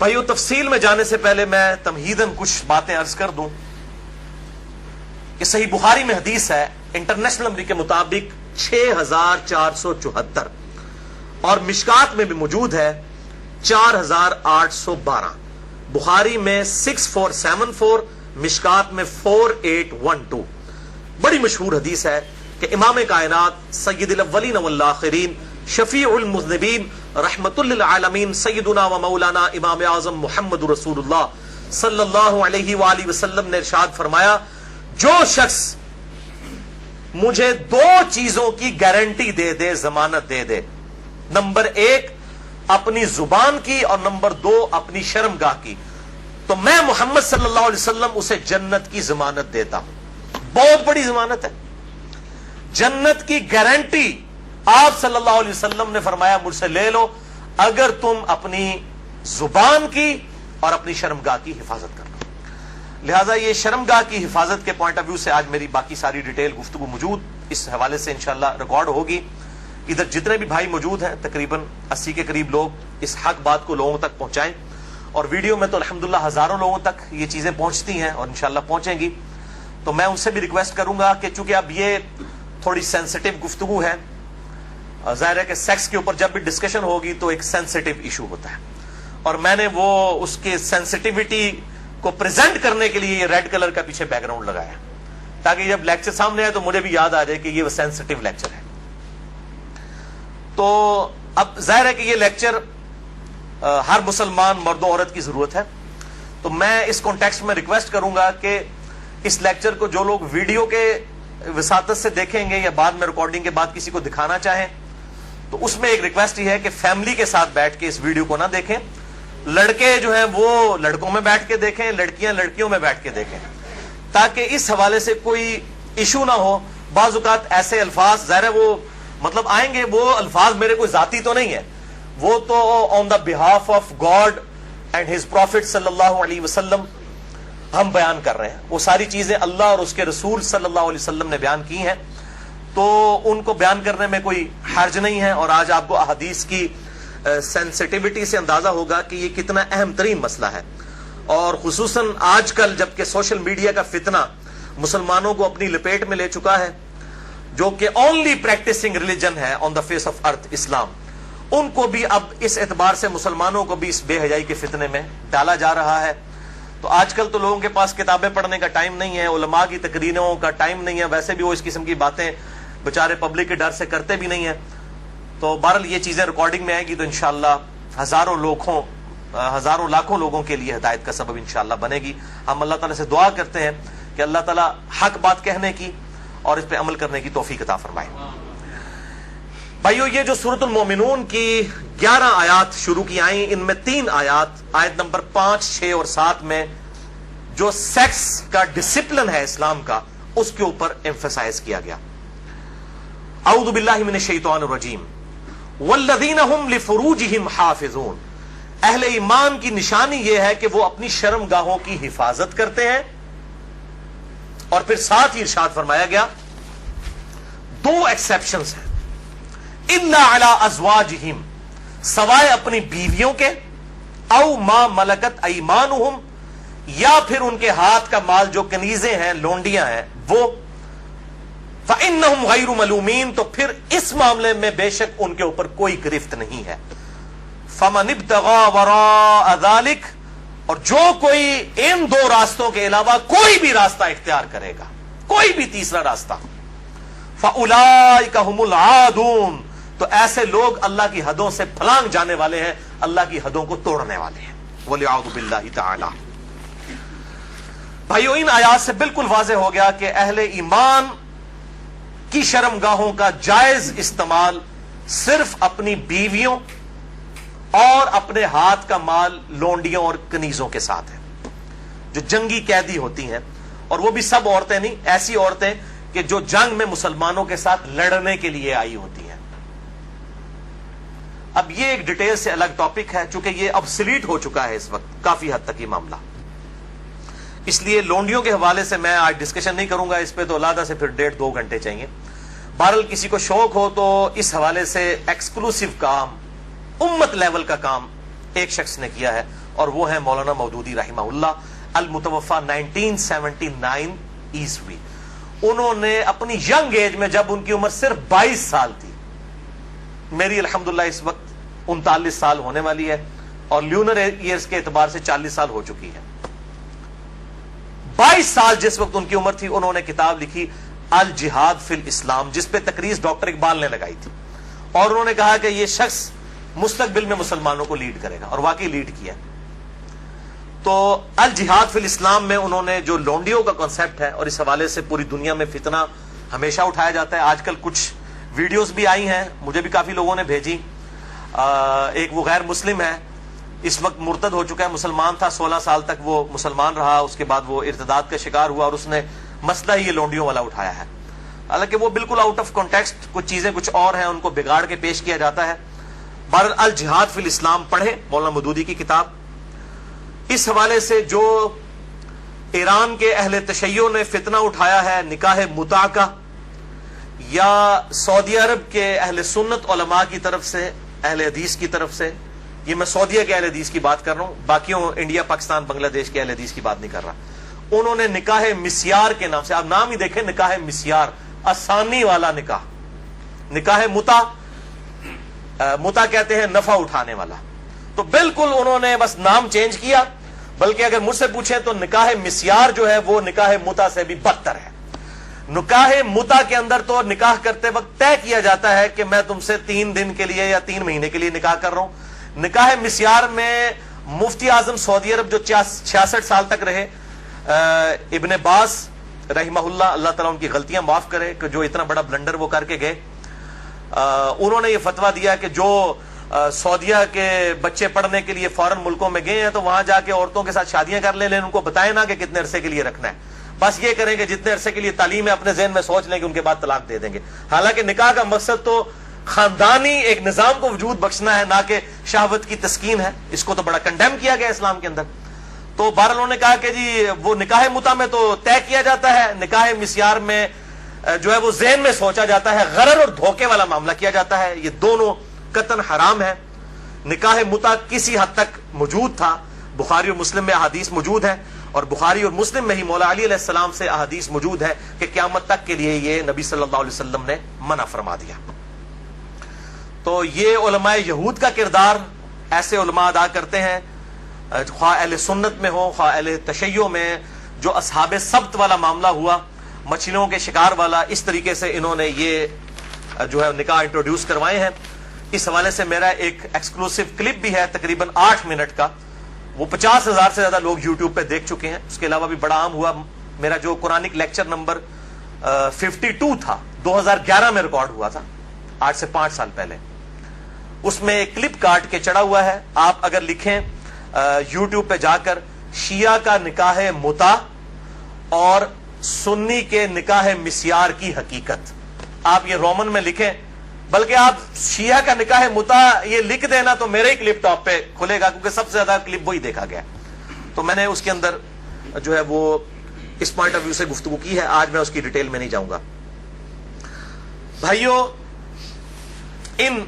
بھائیو تفصیل میں جانے سے پہلے میں تمہیداً کچھ باتیں عرض کر دوں کہ صحیح بخاری میں حدیث ہے انٹرنیشنل نمبر کے مطابق 6474 اور مشکات میں بھی موجود ہے 4812. بخاری میں 6474, مشکات میں 4812. بڑی مشہور حدیث ہے کہ امام کائنات سید الاولین والآخرین شفیع المذنبین رحمت للعالمین سیدنا و مولانا امام اعظم محمد رسول اللہ صلی اللہ علیہ وآلہ وسلم نے ارشاد فرمایا، جو شخص مجھے 2 چیزوں کی گارنٹی دے دے، ضمانت دے دے، نمبر 1 اپنی زبان کی اور نمبر 2 اپنی شرمگاہ کی، تو میں محمد صلی اللہ علیہ وسلم اسے جنت کی ضمانت دیتا ہوں. بہت بڑی ضمانت ہے، جنت کی گارنٹی. آپ صلی اللہ علیہ وسلم نے فرمایا مجھ سے لے لو اگر تم اپنی زبان کی اور اپنی شرمگاہ کی حفاظت کر لو. لہذا یہ شرمگاہ کی حفاظت کے پوائنٹ آف ویو سے آج میری باقی ساری ڈیٹیل گفتگو موجود اس حوالے سے انشاءاللہ ریکارڈ ہوگی. ادھر جتنے بھی بھائی موجود ہیں تقریباً 80 کے قریب لوگ اس حق بات کو لوگوں تک پہنچائیں، اور ویڈیو میں تو الحمدللہ ہزاروں لوگوں تک یہ چیزیں پہنچتی ہیں اور انشاءاللہ پہنچیں گی. تو میں ان سے بھی ریکویسٹ کروں گا کہ چونکہ اب یہ تھوڑی سینسٹیو گفتگو ہے، ظاہر ہے کہ سیکس کے اوپر جب بھی ڈسکشن ہوگی تو ایک سینسٹیو ایشو ہوتا ہے، اور میں نے وہ اس کے سینسٹیوٹی کو پریزنٹ کرنے کے لیے یہ ریڈ کلر کا پیچھے بیک گراؤنڈ لگایا تاکہ جب لیکچر سامنے آئے تو مجھے بھی یاد آ جائے کہ یہ وہ سینسٹیو لیکچر ہے. تو اب ظاہر ہے کہ یہ لیکچر ہر مسلمان مرد و عورت کی ضرورت ہے، تو میں اس کانٹیکسٹ میں ریکویسٹ کروں گا کہ اس لیکچر کو جو لوگ ویڈیو کے وساطت سے دیکھیں گے یا بعد میں ریکارڈنگ کے بعد کسی کو دکھانا چاہیں تو اس میں ایک ریکویسٹ یہ ہے کہ فیملی کے ساتھ بیٹھ کے اس ویڈیو کو نہ دیکھیں. لڑکے جو ہیں وہ لڑکوں میں بیٹھ کے دیکھیں، لڑکیاں لڑکیوں میں بیٹھ کے دیکھیں، تاکہ اس حوالے سے کوئی ایشو نہ ہو. بعض اوقات ایسے الفاظ ظاہر ہے وہ مطلب آئیں گے، وہ الفاظ میرے کوئی ذاتی تو نہیں ہے، وہ تو on the behalf of God and his prophet صلی اللہ علیہ وسلم ہم بیان کر رہے ہیں. وہ ساری چیزیں اللہ اور اس کے رسول صلی اللہ علیہ وسلم نے بیان کی ہیں، تو ان کو بیان کرنے میں کوئی حرج نہیں ہے. اور آج آپ کو احادیث کی سینسٹیوٹی سے اندازہ ہوگا کہ یہ کتنا اہم ترین مسئلہ ہے، اور خصوصاً آج کل جبکہ سوشل میڈیا کا فتنہ مسلمانوں کو اپنی لپیٹ میں لے چکا ہے، جو کہ اونلی پریکٹسنگ ریلیجن ہے آن دا فیس آف ارتھ اسلام، ان کو بھی اب اس اعتبار سے مسلمانوں کو بھی اس بے حیائی کے فتنے میں ڈالا جا رہا ہے. تو آج کل تو لوگوں کے پاس کتابیں پڑھنے کا ٹائم نہیں ہے، علماء کی تقریروں کا ٹائم نہیں ہے، ویسے بھی وہ اس قسم کی باتیں بچارے پبلک کے ڈر سے کرتے بھی نہیں ہیں. تو بہرحال یہ چیزیں ریکارڈنگ میں آئے گی تو انشاءاللہ ہزاروں لاکھوں لوگوں کے لیے ہدایت کا سبب انشاءاللہ بنے گی. ہم اللہ تعالیٰ سے دعا کرتے ہیں کہ اللہ تعالیٰ حق بات کہنے کی اور اس پہ عمل کرنے کی توفیق عطا فرمائے. بھائیو یہ جو سورۃ المومنون کی 11 آیات شروع کی آئیں، ان میں 3 آیات آیت نمبر 5، 6 اور 7 میں جو سیکس کا ڈسپلن ہے اسلام کا اس کے اوپر ایمفسائز کیا گیا. اعوذ باللہ من الشیطان الرجیم والذین هم لفروجہم حافظون. اہل ایمان کی نشانی یہ ہے کہ وہ اپنی شرمگاہوں کی حفاظت کرتے ہیں، اور پھر ساتھ ہی ارشاد فرمایا گیا 2 ایکسیپشنز ہیں، الا علی ازواجہم، سوائے اپنی بیویوں کے، او ما ملکت ایمانہم، یا پھر ان کے ہاتھ کا مال جو کنیزیں ہیں، لونڈیاں ہیں وہ، فإنہم غیر ملومین، تو پھر اس معاملے میں بے شک ان کے اوپر کوئی گرفت نہیں ہے. فمن ابتغى وراء ذلك، اور جو کوئی ان 2 راستوں کے علاوہ کوئی بھی راستہ اختیار کرے گا، کوئی بھی تیسرا راستہ، فأولئک هم العادون، تو ایسے لوگ اللہ کی حدوں سے پھلانگ جانے والے ہیں، اللہ کی حدوں کو توڑنے والے ہیں. وَلِعَوْذُ بِاللَّهِ تَعَالَى. بھائیو ان آیات سے بالکل واضح ہو گیا کہ اہل ایمان کی شرمگاہوں کا جائز استعمال صرف اپنی بیویوں اور اپنے ہاتھ کا مال لونڈیوں اور کنیزوں کے ساتھ ہے، جو جنگی قیدی ہوتی ہیں، اور وہ بھی سب عورتیں نہیں، ایسی عورتیں کہ جو جنگ میں مسلمانوں کے ساتھ لڑنے کے لیے آئی ہوتی ہیں. اب یہ ایک ڈیٹیل سے الگ ٹاپک ہے، چونکہ یہ ابسلیٹ ہو چکا ہے اس وقت کافی حد تک یہ معاملہ، اس لیے لونڈیوں کے حوالے سے میں آج ڈسکشن نہیں کروں گا اس پہ، تو علیحدہ سے پھر 1.5-2 گھنٹے چاہیے. بہرحال کسی کو شوق ہو تو اس حوالے سے ایکسکلوسیو کام، امت لیول کا کام ایک شخص نے کیا ہے اور وہ ہے مولانا مودودی رحمہ اللہ المتوفا 1979 عیسوی. انہوں نے اپنی ینگ ایج میں جب ان کی عمر صرف 22 سال تھی, میری الحمدللہ اس وقت 39 سال ہونے والی ہے اور لیونر ایئرز کے اعتبار سے 40 سال ہو چکی ہے. 22 سال جس وقت ان کی عمر تھی انہوں نے کتاب لکھی الجہاد فی الاسلام, جس پہ تقریر ڈاکٹر اقبال نے لگائی تھی, اور انہوں نے کہا کہ یہ شخص مستقبل میں مسلمانوں کو لیڈ کرے گا, اور واقعی لیڈ کیا. تو الجہاد فی الاسلام میں انہوں نے جو لونڈیوں کا کنسپٹ ہے, اور اس حوالے سے پوری دنیا میں فتنہ ہمیشہ اٹھایا جاتا ہے. آج کل کچھ ویڈیوز بھی آئی ہیں, مجھے بھی کافی لوگوں نے بھیجی. ایک وہ غیر مسلم ہے, اس وقت مرتد ہو چکا ہے, مسلمان تھا 16 سال تک وہ مسلمان رہا, اس کے بعد وہ ارتداد کا شکار ہوا اور اس نے مسئلہ ہی یہ لونڈیوں والا اٹھایا ہے. حالانکہ وہ بالکل آؤٹ آف کانٹیکسٹ, کچھ چیزیں کچھ اور ہیں, ان کو بگاڑ کے پیش کیا جاتا ہے. بہرحال الجہاد فی الاسلام پڑھیں مولانا مودودی کی کتاب. اس حوالے سے جو ایران کے اہل تشیع نے فتنہ اٹھایا ہے نکاح متع کا, یا سعودی عرب کے اہل سنت علماء کی طرف سے, اہل حدیث کی طرف سے, یہ میں سعودیہ کے اہل حدیث کی بات کر رہا ہوں, باقیوں انڈیا پاکستان بنگلہ دیش کے اہل حدیث کی بات نہیں کر رہا. انہوں نے نکاح مسیار کے نام سے, آپ نام ہی دیکھیں نکاح مسیار, آسانی والا نکاح. نکاح متع کہتے ہیں نفع اٹھانے والا. تو بالکل انہوں نے بس نام چینج کیا, بلکہ اگر مجھ سے پوچھیں تو نکاح مسیار جو ہے وہ نکاح متع سے بھی بدتر ہے. نکاح متع کے اندر تو نکاح کرتے وقت طے کیا جاتا ہے کہ میں تم سے 3 دن کے لیے یا 3 مہینے کے لیے نکاح کر رہا ہوں. نکاح مسیار میں مفتی اعظم سعودی عرب جو 66 سال تک رہے, ابن باز رحمہ اللہ, اللہ تعالیٰ ان کی غلطیاں معاف کرے کہ جو اتنا بڑا بلنڈر وہ کر کے گئے, انہوں نے یہ فتویٰ دیا کہ جو سعودیہ کے بچے پڑھنے کے لیے فارن ملکوں میں گئے ہیں تو وہاں جا کے عورتوں کے ساتھ شادیاں کر لیں, ان کو بتائیں نا کہ کتنے عرصے کے لیے رکھنا ہے, بس یہ کریں کہ جتنے عرصے کے لیے تعلیم ہے اپنے ذہن میں سوچ لیں کہ ان کے بعد طلاق دے دیں گے. حالانکہ نکاح کا مقصد تو خاندانی ایک نظام کو وجود بخشنا ہے, نہ کہ شہوت کی تسکین ہے. اس کو تو بڑا کنڈیم کیا گیا اسلام کے اندر. تو بہرحال انہوں نے کہا کہ جی وہ نکاح متع میں تو طے کیا جاتا ہے, نکاح مسیار میں جو ہے وہ ذہن میں سوچا جاتا ہے, غرر اور دھوکے والا معاملہ کیا جاتا ہے. یہ دونوں قطعاً حرام ہے. نکاح متع کسی حد تک موجود تھا, بخاری اور مسلم میں احادیث موجود ہے, اور بخاری اور مسلم میں ہی مولا علی علیہ السلام سے احادیث موجود ہے کہ قیامت تک کے لیے یہ نبی صلی اللہ علیہ وسلم نے منع فرما دیا. تو یہ علماء یہود کا کردار ایسے علماء ادا کرتے ہیں, خواہ اہل سنت میں ہو خواہ اہل تشیع میں. جو اصحاب سبت والا معاملہ ہوا, مچھلیوں کے شکار والا, اس طریقے سے انہوں نے یہ جو ہے نکاح انٹروڈیوس کروائے ہیں. اس حوالے سے میرا ایک ایکسکلوسیو کلپ بھی ہے تقریباً 8 منٹ کا, وہ 50,000 سے زیادہ لوگ یوٹیوب پہ دیکھ چکے ہیں. اس کے علاوہ بھی بڑا عام ہوا میرا جو قرآنک لیکچر نمبر 52 تھا, 2011 میں ریکارڈ ہوا تھا, آج سے 5 سال پہلے. اس میں ایک کلپ کاٹ کے چڑھا ہوا ہے, آپ اگر لکھیں یوٹیوب پہ جا کر شیعہ کا نکاح متع اور سنی کے نکاح مسیار کی حقیقت, آپ یہ رومن میں لکھیں, بلکہ آپ شیعہ کا نکاح متع یہ لکھ دینا تو میرے ہی کلپ ٹاپ پہ کھلے گا, کیونکہ سب سے زیادہ کلپ وہی دیکھا گیا. تو میں نے اس کے اندر جو ہے وہ اس پوائنٹ آف ویو سے گفتگو کی ہے. آج میں اس کی ڈیٹیل میں نہیں جاؤں گا. بھائیو, ان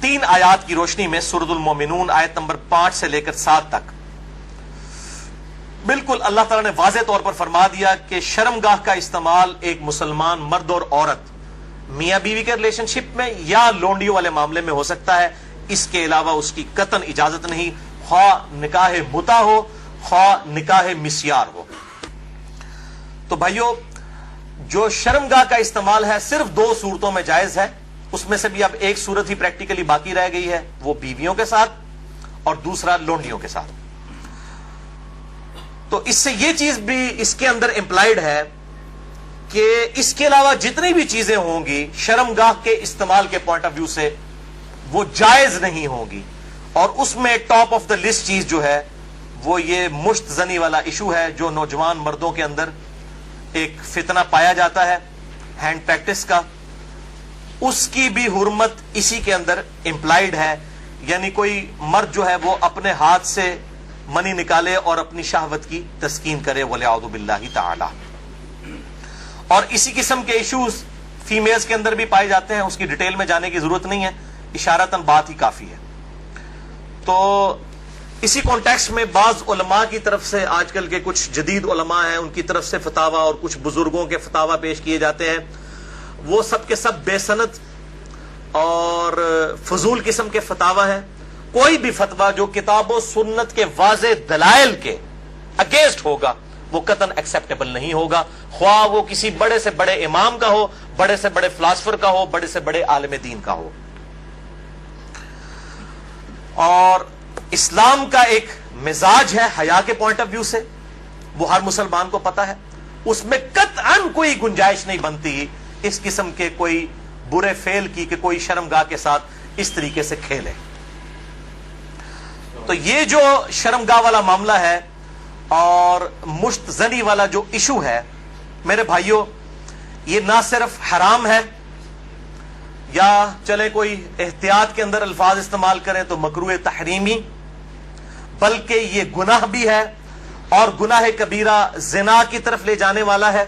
3 آیات کی روشنی میں سورۃ المومنون آیت نمبر 5 سے لے کر 7 تک بالکل اللہ تعالیٰ نے واضح طور پر فرما دیا کہ شرمگاہ کا استعمال ایک مسلمان مرد اور عورت میاں بیوی کے ریلیشن شپ میں یا لونڈیوں والے معاملے میں ہو سکتا ہے, اس کے علاوہ اس کی قطعاً اجازت نہیں, خواہ نکاح متع ہو خواہ نکاح مسیار ہو. تو بھائیو, جو شرمگاہ کا استعمال ہے صرف 2 صورتوں میں جائز ہے, اس میں سے بھی اب ایک صورت ہی پریکٹیکلی باقی رہ گئی ہے, وہ بیویوں کے ساتھ اور دوسرا لونڈیوں کے ساتھ. تو اس سے یہ چیز بھی اس کے اندر امپلائڈ ہے کہ اس کے علاوہ جتنی بھی چیزیں ہوں گی شرمگاہ کے استعمال کے پوائنٹ آف ویو سے وہ جائز نہیں ہوں گی. اور اس میں ٹاپ آف دا لسٹ چیز جو ہے وہ یہ مشت زنی والا ایشو ہے, جو نوجوان مردوں کے اندر ایک فتنہ پایا جاتا ہے ہینڈ پریکٹس کا. اس کی بھی حرمت اسی کے اندر امپلائڈ ہے, یعنی کوئی مرد جو ہے وہ اپنے ہاتھ سے منی نکالے اور اپنی شہوت کی تسکین کرے, وَلِعَوْذُ بِاللَّهِ تَعَالَى. اور اسی قسم کے ایشوز فیمیلز کے اندر بھی پائے جاتے ہیں, اس کی ڈیٹیل میں جانے کی ضرورت نہیں ہے, اشارتاً بات ہی کافی ہے. تو اسی کانٹیکسٹ میں بعض علماء کی طرف سے، آج کل کے کچھ جدید علماء ہیں ان کی طرف سے فتاوی اور کچھ بزرگوں کے فتاوی پیش کیے جاتے ہیں، وہ سب کے سب بے سند اور فضول قسم کے فتاوی ہیں۔ کوئی بھی فتویٰ جو کتاب و سنت کے واضح دلائل کے اگینسٹ ہوگا وہ قطعاً ایکسیپٹیبل نہیں ہوگا، خواہ وہ کسی بڑے سے بڑے امام کا ہو، بڑے سے بڑے فلاسفر کا ہو، بڑے سے بڑے عالم دین کا ہو۔ اور اسلام کا ایک مزاج ہے حیا کے پوائنٹ آف ویو سے، وہ ہر مسلمان کو پتا ہے، اس میں قطعاً کوئی گنجائش نہیں بنتی اس قسم کے کوئی برے فعل کی کہ کوئی شرمگاہ کے ساتھ اس طریقے سے کھیلے۔ تو یہ جو شرمگاہ والا معاملہ ہے اور مشت زنی والا جو ایشو ہے میرے بھائیوں، یہ نہ صرف حرام ہے یا چلے کوئی احتیاط کے اندر الفاظ استعمال کریں تو مکروہ تحریمی، بلکہ یہ گناہ بھی ہے، اور گناہ کبیرہ زنا کی طرف لے جانے والا ہے۔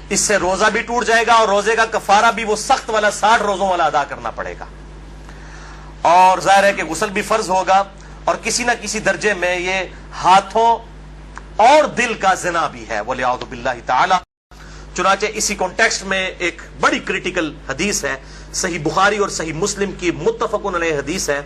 اس سے روزہ بھی ٹوٹ جائے گا اور روزے کا کفارہ بھی وہ سخت والا 60 روزوں والا ادا کرنا پڑے گا، اور ظاہر ہے کہ غسل بھی فرض ہوگا، اور کسی نہ کسی درجے میں یہ ہاتھوں اور دل کا زنا بھی ہے وَلِعَوْذُ بِاللَّهِ تعالی۔ چنانچہ اسی کانٹیکسٹ میں ایک بڑی کریٹیکل حدیث ہے، صحیح بخاری اور صحیح مسلم کی متفقن علیہ حدیث ہے۔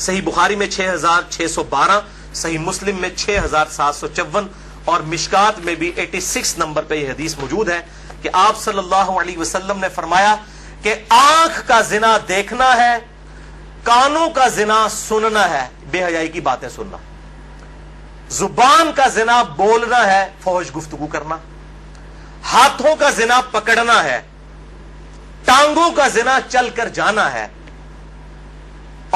صحیح بخاری میں 6612، صحیح مسلم میں 6754 اور مشکات میں بھی 86 نمبر پہ یہ حدیث موجود ہے کہ آپ صلی اللہ علیہ وسلم نے فرمایا کہ آنکھ کا زنا دیکھنا ہے، کانوں کا زنا سننا ہے، بے حیائی کی باتیں سننا، زبان کا زنا بولنا ہے، فحش گفتگو کرنا، ہاتھوں کا زنا پکڑنا ہے، ٹانگوں کا زنا چل کر جانا ہے،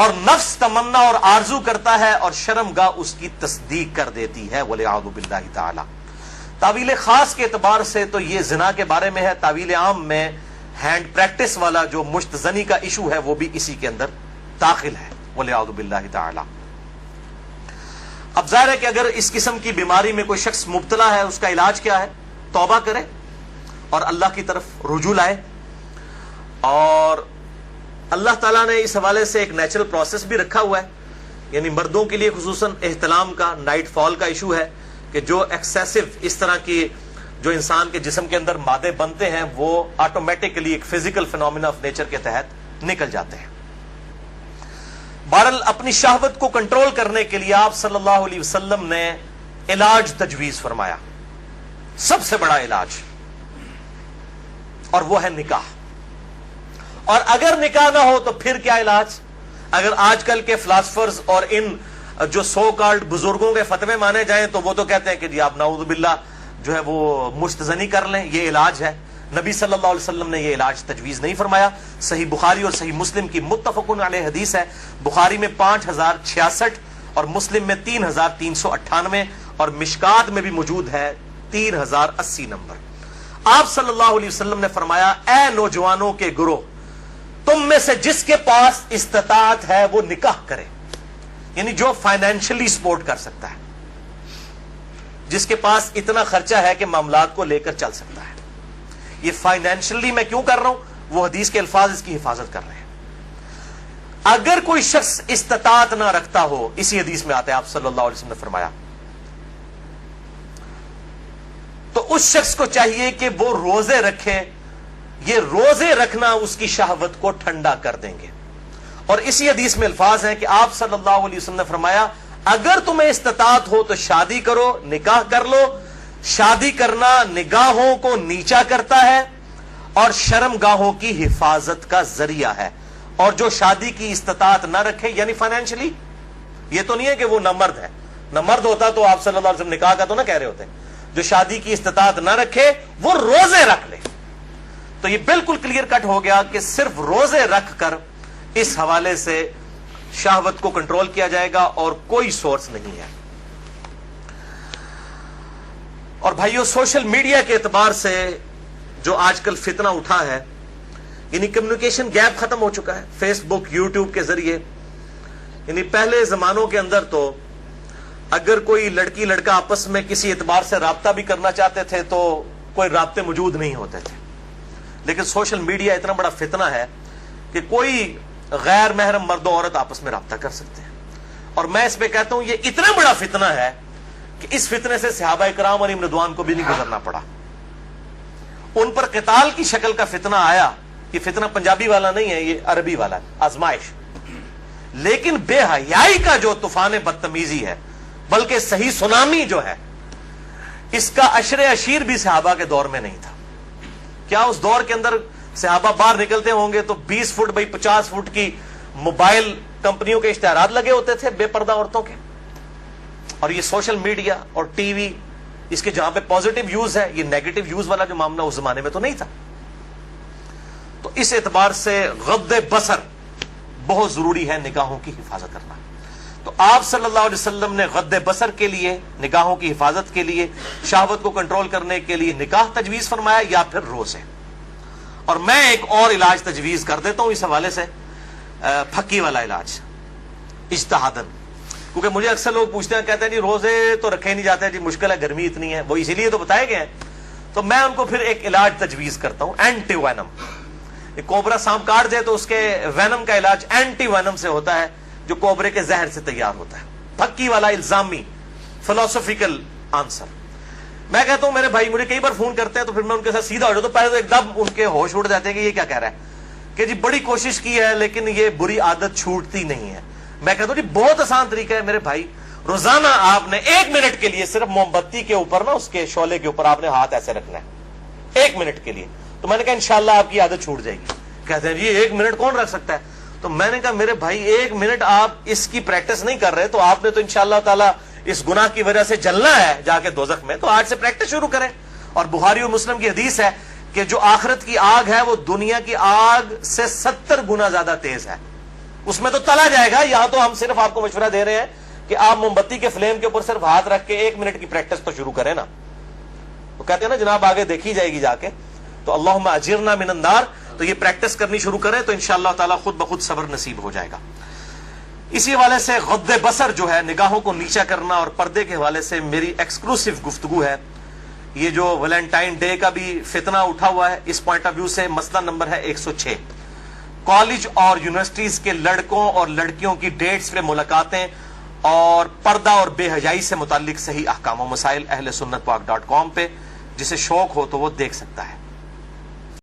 اور نفس تمنا اور آرزو کرتا ہے اور شرمگاہ اس کی تصدیق کر دیتی ہے وَلِعَوْذُ بِاللَّهِ تعالی۔ تعویل خاص کے اعتبار سے تو یہ زنا کے بارے میں ہے، تعویل عام میں ہینڈ پریکٹس والا جو مشت زنی کا ایشو ہے وہ بھی اسی کے اندر داخل ہے وَلِعَوْذُ بِاللَّهِ تعالی۔ اب ظاہر ہے کہ اگر اس قسم کی بیماری میں کوئی شخص مبتلا ہے، اس کا علاج کیا ہے؟ توبہ کرے اور اللہ کی طرف رجوع لائے، اور اللہ تعالیٰ نے اس حوالے سے ایک نیچرل پروسیس بھی رکھا ہوا ہے، یعنی مردوں کے لیے خصوصاً احتلام کا، نائٹ فال کا ایشو ہے کہ جو ایکسیسو اس طرح کی جو انسان کے جسم کے اندر مادے بنتے ہیں وہ آٹومیٹکلی ایک فزیکل فینومینا آف نیچر کے تحت نکل جاتے ہیں۔ بہرحال اپنی شہوت کو کنٹرول کرنے کے لیے آپ صلی اللہ علیہ وسلم نے علاج تجویز فرمایا، سب سے بڑا علاج، اور وہ ہے نکاح۔ اور اگر نکاح نہ ہو تو پھر کیا علاج؟ اگر آج کل کے فلاسفرز اور ان جو سو کالڈ بزرگوں کے فتوے مانے جائیں تو وہ تو کہتے ہیں کہ جی آپ نعوذ باللہ جو ہے وہ مستزنی کر لیں، یہ علاج ہے۔ نبی صلی اللہ علیہ وسلم نے یہ علاج تجویز نہیں فرمایا۔ صحیح بخاری اور صحیح مسلم کی متفقن علیہ حدیث ہے، بخاری میں 5066 اور مسلم میں 3398 اور مشکات میں بھی موجود ہے 3080 نمبر۔ آپ صلی اللہ علیہ وسلم نے فرمایا، اے نوجوانوں کے گروہ، تم میں سے جس کے پاس استطاعت ہے وہ نکاح کرے، یعنی جو فائنینشلی سپورٹ کر سکتا ہے، جس کے پاس اتنا خرچہ ہے کہ معاملات کو لے کر چل سکتا ہے۔ یہ فائنینشلی میں کیوں کر رہا ہوں؟ وہ حدیث کے الفاظ اس کی حفاظت کر رہے ہیں۔ اگر کوئی شخص استطاعت نہ رکھتا ہو، اسی حدیث میں آتا ہے آپ صلی اللہ علیہ وسلم نے فرمایا، تو اس شخص کو چاہیے کہ وہ روزے رکھے، یہ روزے رکھنا اس کی شہوت کو ٹھنڈا کر دیں گے۔ اور اسی حدیث میں الفاظ ہیں کہ آپ صلی اللہ علیہ وسلم نے فرمایا، اگر تمہیں استطاعت ہو تو شادی کرو، نکاح کر لو۔ شادی کرنا نگاہوں کو نیچا کرتا ہے اور شرمگاہوں کی حفاظت کا ذریعہ ہے، اور جو شادی کی استطاعت نہ رکھے، یعنی فائنینشلی، یہ تو نہیں ہے کہ وہ نہ مرد ہے، نہ مرد ہوتا تو آپ صلی اللہ علیہ وسلم نکاح کا تو نہ کہہ رہے ہوتے، جو شادی کی استطاعت نہ رکھے وہ روزے رکھ لے۔ تو یہ بالکل کلیئر کٹ ہو گیا کہ صرف روزے رکھ کر اس حوالے سے شہوت کو کنٹرول کیا جائے گا اور کوئی سورس نہیں ہے۔ اور بھائیو، سوشل میڈیا کے اعتبار سے جو آج کل فتنہ اٹھا ہے، یعنی کمیونیکیشن گیپ ختم ہو چکا ہے فیس بک، یوٹیوب کے ذریعے۔ یعنی پہلے زمانوں کے اندر تو اگر کوئی لڑکی لڑکا آپس میں کسی اعتبار سے رابطہ بھی کرنا چاہتے تھے تو کوئی رابطے موجود نہیں ہوتے تھے، لیکن سوشل میڈیا اتنا بڑا فتنہ ہے کہ کوئی غیر محرم مرد و عورت آپس میں رابطہ کر سکتے ہیں، اور میں اس پہ کہتا ہوں یہ اتنا بڑا فتنہ ہے کہ اس فتنے سے صحابہ کرام علیہم رضوان کو بھی نہیں گزرنا پڑا. ان پر قتال کی شکل کا فتنہ آیا. یہ فتنہ پنجابی والا نہیں ہے, یہ عربی والا ہے, آزمائش. لیکن بے حیائی کا جو طوفان بدتمیزی ہے, بلکہ صحیح سونامی جو ہے, اس کا عشر عشیر بھی صحابہ کے دور میں نہیں تھا. کیا اس دور کے اندر صحابہ باہر نکلتے ہوں گے تو 20 فٹ بائی 50 فٹ کی موبائل کمپنیوں کے اشتہارات لگے ہوتے تھے بے پردہ عورتوں کے؟ اور یہ سوشل میڈیا اور ٹی وی, اس کے جہاں پہ پازیٹیو یوز ہے, یہ نیگیٹو یوز والا جو معاملہ اس زمانے میں تو نہیں تھا. تو اس اعتبار سے غض بصر بہت ضروری ہے, نگاہوں کی حفاظت کرنا. تو آپ صلی اللہ علیہ وسلم نے غض بصر کے لیے, نگاہوں کی حفاظت کے لیے, شہوت کو کنٹرول کرنے کے لیے نکاح تجویز فرمایا یا پھر روزے. اور میں ایک اور علاج تجویز کر دیتا ہوں اس حوالے سے, پھکی والا علاج, اجتہادن. کیونکہ مجھے اکثر لوگ پوچھتے ہیں, کہتے ہیں جی روزے تو رکھے نہیں جاتے, جی مشکل ہے, گرمی اتنی ہے, وہ اسی لیے تو بتائے گئے ہیں. تو میں ان کو پھر ایک علاج تجویز کرتا ہوں, اینٹی وینم. کوبرا سانپ کاٹ دے تو اس کے وینم کا علاج اینٹی وینم سے ہوتا ہے, جو کوبرے کے زہر سے تیار ہوتا ہے. پھکی والا الزامی فلسفیکل آنسر. میں کہتا ہوں میرے بھائی مجھے کئی بار فون کرتے ہیں تو پھر میں ان کے ساتھ سیدھا ہو جاتا ہوں. پہلے تو ایک دم ان کے ہوش اڑ جاتے ہیں کہ یہ کیا کہہ رہا ہے, کہ جی بڑی کوشش کی ہے لیکن یہ بری عادت چھوٹتی نہیں ہے. میں کہتا ہوں جی بہت آسان طریقہ ہے میرے بھائی, روزانہ آپ نے 1 منٹ کے لیے صرف موم بتی کے اوپر نا, اس کے شعلے کے اوپر آپ نے ہاتھ ایسے رکھنا ہے 1 منٹ کے لیے. تو میں نے کہا انشاءاللہ آپ کی عادت چھوٹ جائے گی. کہتے ہیں جی 1 منٹ کون رکھ سکتا ہے؟ تو میں نے کہا میرے بھائی 1 منٹ آپ اس کی پریکٹس نہیں کر رہے تو آپ نے تو انشاءاللہ تعالی اس گناہ کی وجہ سے جلنا ہے جا کے دوزخ میں. تو آج سے پریکٹس شروع کریں. اور بخاری اور مسلم کی حدیث ہے کہ جو آخرت کی آگ ہے وہ دنیا کی آگ سے 70 گنا زیادہ تیز ہے, اس میں تو تلا جائے گا. یہاں تو ہم صرف آپ کو مشورہ دے رہے ہیں کہ آپ موم بتی کے فلیم کے اوپر صرف ہاتھ رکھ کے 1 منٹ کی پریکٹس تو شروع کریں نا. تو کہتے ہیں نا جناب آگے دیکھی جائے گی جا کے. تو اللہم اجرنا من النار, تو یہ پریکٹس کرنی شروع کریں تو انشاءاللہ تعالی خود بخود صبر نصیب ہو جائے گا. اسی حوالے سے غض بصر جو ہے, نگاہوں کو نیچا کرنا, اور پردے کے حوالے سے میری ایکسکلوسیو گفتگو ہے. یہ جو ویلنٹائن ڈے کا بھی فتنہ اٹھا ہوا ہے, اس پوائنٹ آف ویو سے مسئلہ نمبر ہے 106. کالج اور یونیورسٹیز کے لڑکوں اور لڑکیوں کی ڈیٹس پہ ملاقاتیں اور پردہ اور بے حیائی سے متعلق صحیح احکام و مسائل اہل سنت پاک .com پہ, جسے شوق ہو تو وہ دیکھ سکتا ہے.